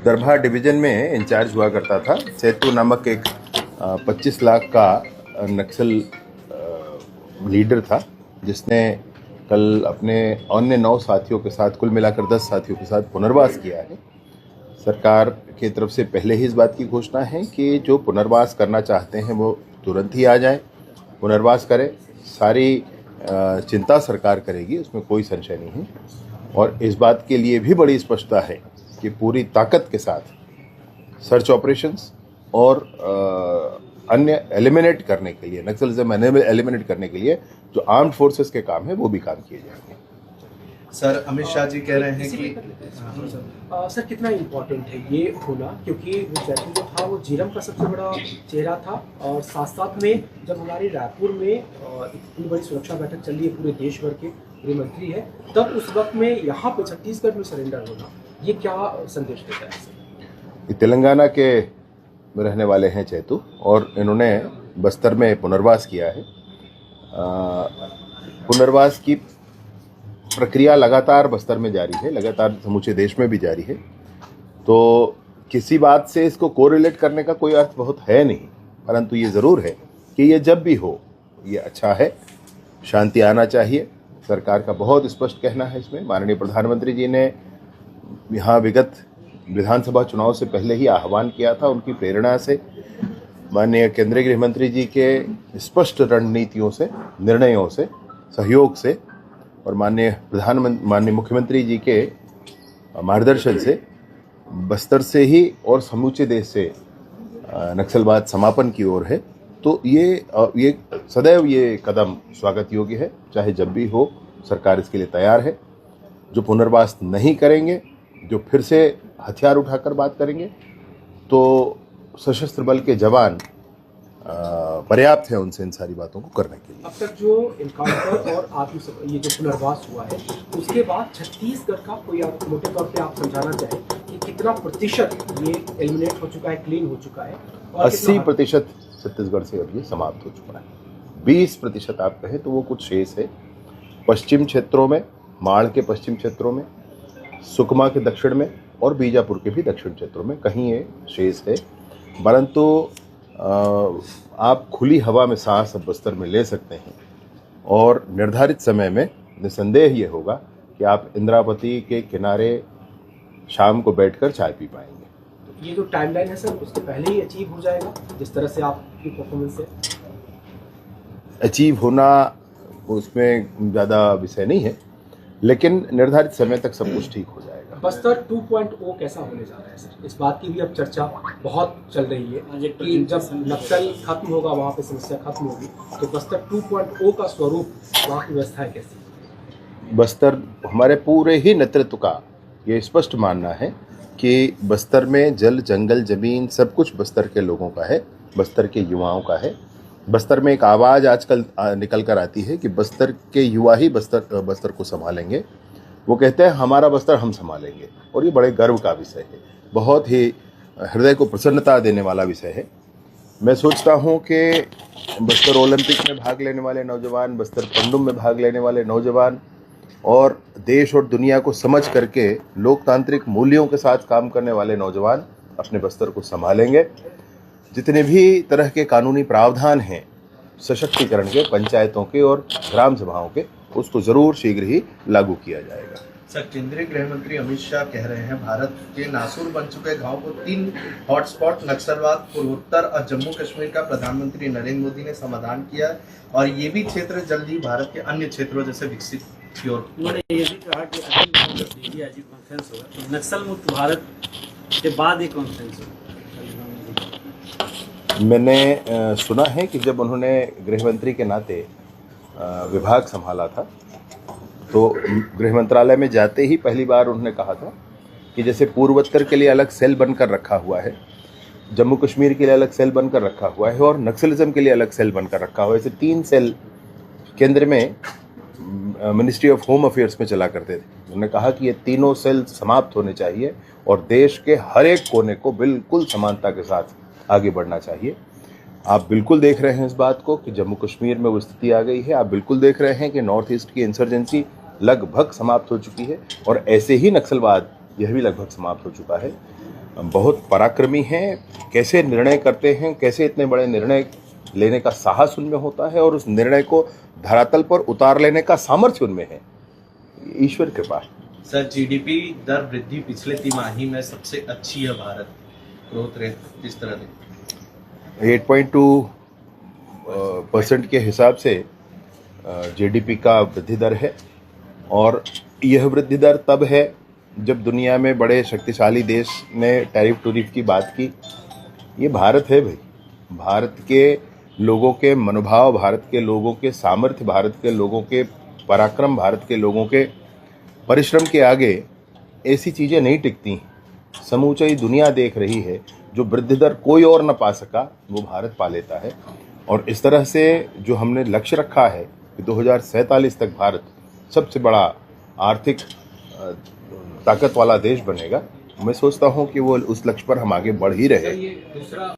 Darbha division में in charge हुआ करता था। चैतू नामक एक 25 लाख का नक्सल लीडर था, जिसने कल अपने अन्य 9 साथियों के साथ, कुल मिलाकर 10 साथियों के साथ पुनर्वास किया है। सरकार की तरफ से पहले ही इस बात की घोषणा है कि जो पुनर्वास करना चाहते हैं वो तुरंत ही आ जाएं, पुनर्वास करें। सारी चिंता सरकार करेगी, उसमें कोई संशय नहीं है। और इस बात के लिए भी बड़ी स्पष्टता है कि पूरी ताकत के साथ सर्च ऑपरेशंस और अन्य एलिमिनेट करने के लिए, नक्सलिज्म एलिमिनेट करने के लिए जो आर्म्ड फोर्सेस के काम है वो भी काम किए जाएंगे। सर, अमित शाह जी कह रहे हैं कि सर कितना इम्पोर्टेंट है ये होना, क्योंकि वो जैतून जो था वो जीरम का सबसे बड़ा चेहरा था, और साथ साथ में जब हमारे रायपुर में इतनी बड़ी सुरक्षा बैठक चल रही है, पूरे देश भर के गृह मंत्री है, तब उस वक्त में यहाँ पे छत्तीसगढ़ में सरेंडर होना, ये क्या संदेश देता है सर? तेलंगाना के रहने वाले हैं चैतू, और इन्होंने बस्तर में पुनर्वास किया है। पुनर्वास की प्रक्रिया लगातार बस्तर में जारी है, लगातार समूचे देश में भी जारी है। तो किसी बात से इसको कोरिलेट करने का कोई अर्थ बहुत है नहीं, परंतु ये ज़रूर है कि ये जब भी हो ये अच्छा है, शांति आना चाहिए। सरकार का बहुत स्पष्ट कहना है इसमें। माननीय प्रधानमंत्री जी ने यहाँ विगत विधानसभा चुनाव से पहले ही आह्वान किया था, उनकी प्रेरणा से, माननीय केंद्रीय गृह मंत्री जी के स्पष्ट रणनीतियों से, निर्णयों से, सहयोग से, और माननीय मुख्यमंत्री जी के मार्गदर्शन से बस्तर से ही और समूचे देश से नक्सलवाद समापन की ओर है। तो ये सदैव ये कदम स्वागत योग्य है, चाहे जब भी हो, सरकार इसके लिए तैयार है। जो पुनर्वास नहीं करेंगे, जो फिर से हथियार उठाकर बात करेंगे, तो सशस्त्र बल के जवान पर्याप्त है उनसे इन सारी बातों को करने के लिए। अब तक जो इनकाउंटर और ये जो पुनर्वास हुआ है, उसके बाद छत्तीसगढ़ का कोई आप मोटे तौर पे आप समझाना चाहें कि कितना प्रतिशत ये एलिमिनेट हो चुका है, क्लीन हो चुका है? 80% छत्तीसगढ़ से अब ये समाप्त हो चुका है। 20% आप कहें तो वो कुछ शेष है पश्चिम क्षेत्रों में, माड़ के पश्चिम क्षेत्रों में, सुकमा के दक्षिण में और बीजापुर के भी दक्षिण क्षेत्रों में कहीं ये शेष है। परंतु आप खुली हवा में सांस अब बस्तर में ले सकते हैं, और निर्धारित समय में निसंदेह ये होगा कि आप इंद्रावती के किनारे शाम को बैठकर चाय पी पाएंगे। ये जो टाइमलाइन है सर, उसके पहले ही अचीव हो जाएगा जिस तरह से आपकी परफॉर्मेंस है? अचीव होना उसमें ज़्यादा विषय नहीं है, लेकिन निर्धारित समय तक सब कुछ ठीक हो जाएगा। बस्तर 2.0 कैसा होने जा रहा है सर? इस बात की भी अब चर्चा बहुत चल रही है कि जब नक्सल खत्म होगा, वहाँ पे समस्या खत्म होगी, तो बस्तर 2.0 का स्वरूप, वहाँ की व्यवस्थाएं कैसी? बस्तर, हमारे पूरे ही नेतृत्व का ये स्पष्ट मानना है कि बस्तर में जल, जंगल, जमीन सब कुछ बस्तर के लोगों का है, बस्तर के युवाओं का है। बस्तर में एक आवाज़ आजकल निकल कर आती है कि बस्तर के युवा ही बस्तर को संभालेंगे। वो कहते हैं हमारा बस्तर हम संभालेंगे, और ये बड़े गर्व का विषय है, बहुत ही हृदय को प्रसन्नता देने वाला विषय है। मैं सोचता हूँ कि बस्तर ओलंपिक में भाग लेने वाले नौजवान, बस्तर पंडुम में भाग लेने वाले नौजवान, और देश और दुनिया को समझ करके लोकतांत्रिक मूल्यों के साथ काम करने वाले नौजवान अपने बस्तर को संभालेंगे। जितने भी तरह के कानूनी प्रावधान हैं सशक्तिकरण के, पंचायतों के और ग्राम सभाओं के, उसको जरूर शीघ्र ही लागू किया जाएगा। सर, केंद्रीय गृह मंत्री अमित शाह कह रहे हैं भारत के नासूर बन चुके गांव को 3 हॉटस्पॉट नक्सलवाद, पूर्वोत्तर और जम्मू कश्मीर का प्रधानमंत्री नरेंद्र मोदी ने समाधान किया है, और ये भी क्षेत्र जल्द ही भारत के अन्य क्षेत्रों जैसे विकसित की ओर। उन्होंने ये भी कहा कि अजीब कॉन्फ्रेंस होगा, तो नक्सल मुक्त भारत के बाद ये कॉन्फ्रेंस होगा। मैंने सुना है कि जब उन्होंने गृह मंत्री के नाते विभाग संभाला था, तो गृह मंत्रालय में जाते ही पहली बार उन्होंने कहा था कि जैसे पूर्वोत्तर के लिए अलग सेल बनकर रखा हुआ है, जम्मू कश्मीर के लिए अलग सेल बनकर रखा हुआ है, और नक्सलिज्म के लिए अलग सेल बनकर रखा हुआ है, ऐसे 3 सेल केंद्र में मिनिस्ट्री ऑफ होम अफेयर्स में चला करते थे। उन्होंने कहा कि ये तीनों सेल समाप्त होने चाहिए और देश के हर एक कोने को बिल्कुल समानता के साथ आगे बढ़ना चाहिए। आप बिल्कुल देख रहे हैं इस बात को कि जम्मू कश्मीर में वो स्थिति आ गई है। आप बिल्कुल देख रहे हैं कि नॉर्थ ईस्ट की इंसर्जेंसी लगभग समाप्त हो चुकी है, और ऐसे ही नक्सलवाद यह भी लगभग समाप्त हो चुका है। बहुत पराक्रमी हैं, कैसे निर्णय करते हैं, कैसे इतने बड़े निर्णय लेने का साहस उनमें होता है और उस निर्णय को धरातल पर उतार लेने का सामर्थ्य उनमें है। ईश्वर कृपा है। सर, जीडीपी दर वृद्धि पिछले तिमाही में सबसे अच्छी है भारत, ग्रोथ रेट किस तरह देखते 8.2% के हिसाब से जीडीपी का वृद्धि दर है और यह वृद्धि दर तब है जब दुनिया में बड़े शक्तिशाली देश ने टैरिफ टूरिफ की बात की। ये भारत है भाई, भारत के लोगों के मनोभाव, भारत के लोगों के सामर्थ्य, भारत के लोगों के पराक्रम, भारत के लोगों के परिश्रम के आगे ऐसी चीज़ें नहीं टिकती। समूची दुनिया देख रही है, जो वृद्धि दर कोई और न पा सका वो भारत पा लेता है। और इस तरह से जो हमने लक्ष्य रखा है कि 2047 तक भारत सबसे बड़ा आर्थिक ताकत वाला देश बनेगा, मैं सोचता हूं कि वो उस लक्ष्य पर हम आगे बढ़ ही रहे।